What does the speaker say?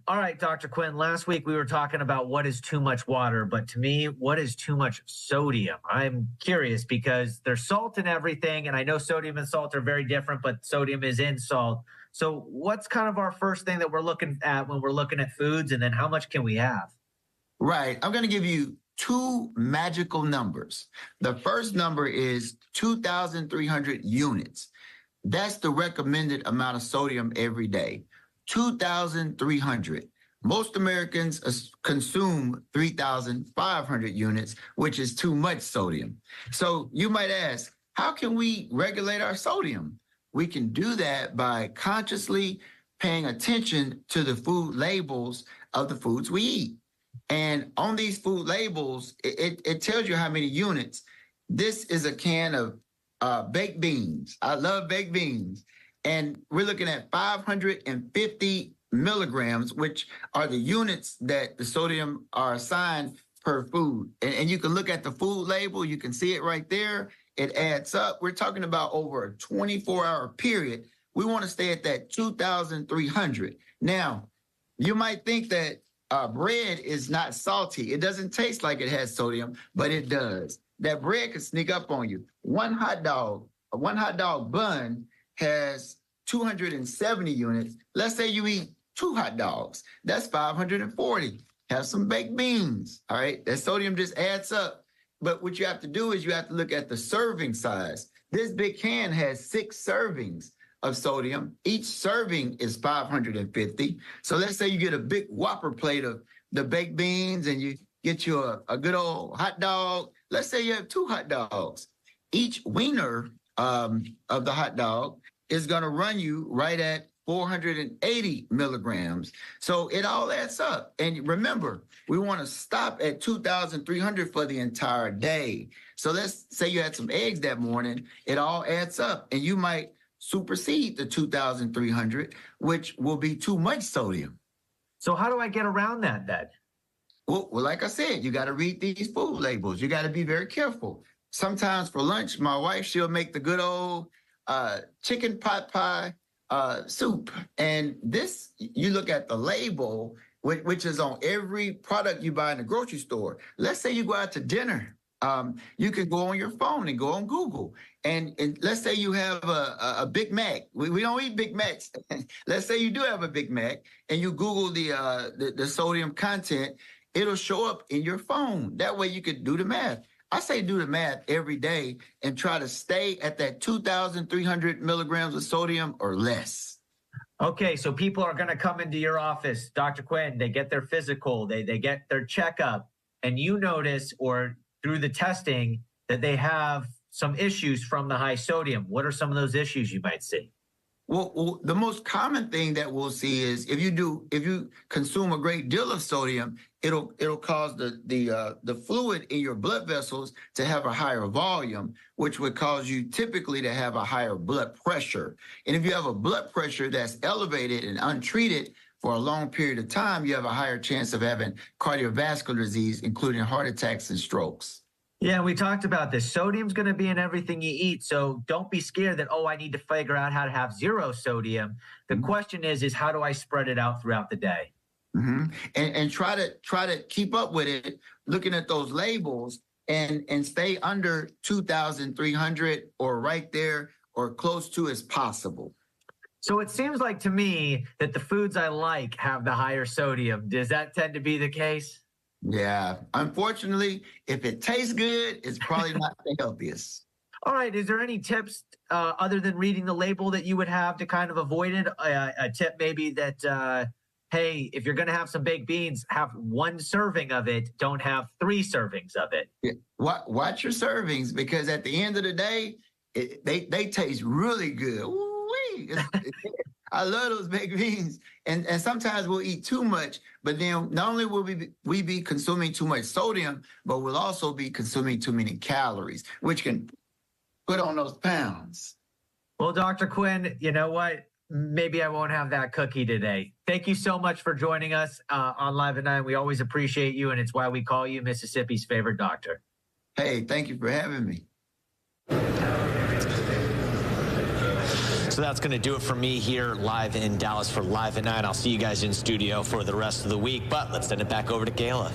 All right, Dr. Quinn, last week we were talking about what is too much water, but to me, what is too much sodium? I'm curious because there's salt in everything, and I know sodium and salt are very different, but sodium is in salt. So, what's kind of our first thing that we're looking at when we're looking at foods, and then how much can we have? Right. I'm going to give you two magical numbers. The first number is 2,300 units. That's the recommended amount of sodium every day. 2,300. Most Americans consume 3,500 units, which is too much sodium. So you might ask, how can we regulate our sodium? We can do that by consciously paying attention to the food labels of the foods we eat. And on these food labels, it tells you how many units. This is a can of baked beans. I love baked beans. And we're looking at 550 milligrams, which are the units that the sodium are assigned per food. And you can look at the food label. You can see it right there. It adds up. We're talking about over a 24-hour period. We want to stay at that 2,300. Now, you might think that bread is not salty. It doesn't taste like it has sodium, but it does. That bread can sneak up on you. One hot dog bun has 270 units. Let's say you eat 2 hot dogs. That's 540. Have some baked beans. All right. That sodium just adds up. But what you have to do is you have to look at the serving size. This big can has 6 servings of sodium. Each serving is 550. So let's say you get a big Whopper plate of the baked beans and you get you a good old hot dog. Let's say you have 2 hot dogs. Each wiener of the hot dog is going to run you right at 480 milligrams. So it all adds up. And remember, we want to stop at 2,300 for the entire day. So let's say you had some eggs that morning. It all adds up. And you might supersede the 2,300, which will be too much sodium. So how do I get around that then? Well, like I said, you got to read these food labels. You got to be very careful. Sometimes for lunch, my wife, she'll make the good old chicken pot pie soup. And this, you look at the label, which is on every product you buy in the grocery store. Let's say you go out to dinner. You can go on your phone and go on Google. And let's say you have a Big Mac. We don't eat Big Macs. Let's say you do have a Big Mac and you Google the sodium content. It'll show up in your phone. That way you could do the math. I say do the math every day and try to stay at that 2,300 milligrams of sodium or less. Okay, so people are going to come into your office, Dr. Quinn, they get their physical, they get their checkup, and you notice or through the testing that they have some issues from the high sodium. What are some of those issues you might see? Well, the most common thing that we'll see is if you consume a great deal of sodium, it'll cause the fluid in your blood vessels to have a higher volume, which would cause you typically to have a higher blood pressure. And if you have a blood pressure that's elevated and untreated for a long period of time, you have a higher chance of having cardiovascular disease, including heart attacks and strokes. Yeah, we talked about this. Sodium's going to be in everything you eat. So don't be scared that, I need to figure out how to have 0 sodium. The question is how do I spread it out throughout the day? Mm-hmm. And try to keep up with it, looking at those labels and stay under 2,300 or right there or close to as possible. So it seems like to me that the foods I like have the higher sodium. Does that tend to be the case? Yeah. Unfortunately, if it tastes good, it's probably not the healthiest. All right. Is there any tips other than reading the label that you would have to kind of avoid it? A tip maybe that, hey, if you're going to have some baked beans, have 1 serving of it. Don't have 3 servings of it. Yeah. Watch your servings because at the end of the day, they taste really good. Ooh-wee. I love those baked beans. And sometimes we'll eat too much, but then not only will we be consuming too much sodium, but we'll also be consuming too many calories, which can put on those pounds. Well, Dr. Quinn, you know what? Maybe I won't have that cookie today. Thank you so much for joining us on Live at 9. We always appreciate you, and it's why we call you Mississippi's favorite doctor. Hey, thank you for having me. So that's going to do it for me here live in Dallas for Live at 9. I'll see you guys in studio for the rest of the week, but let's send it back over to Kayla.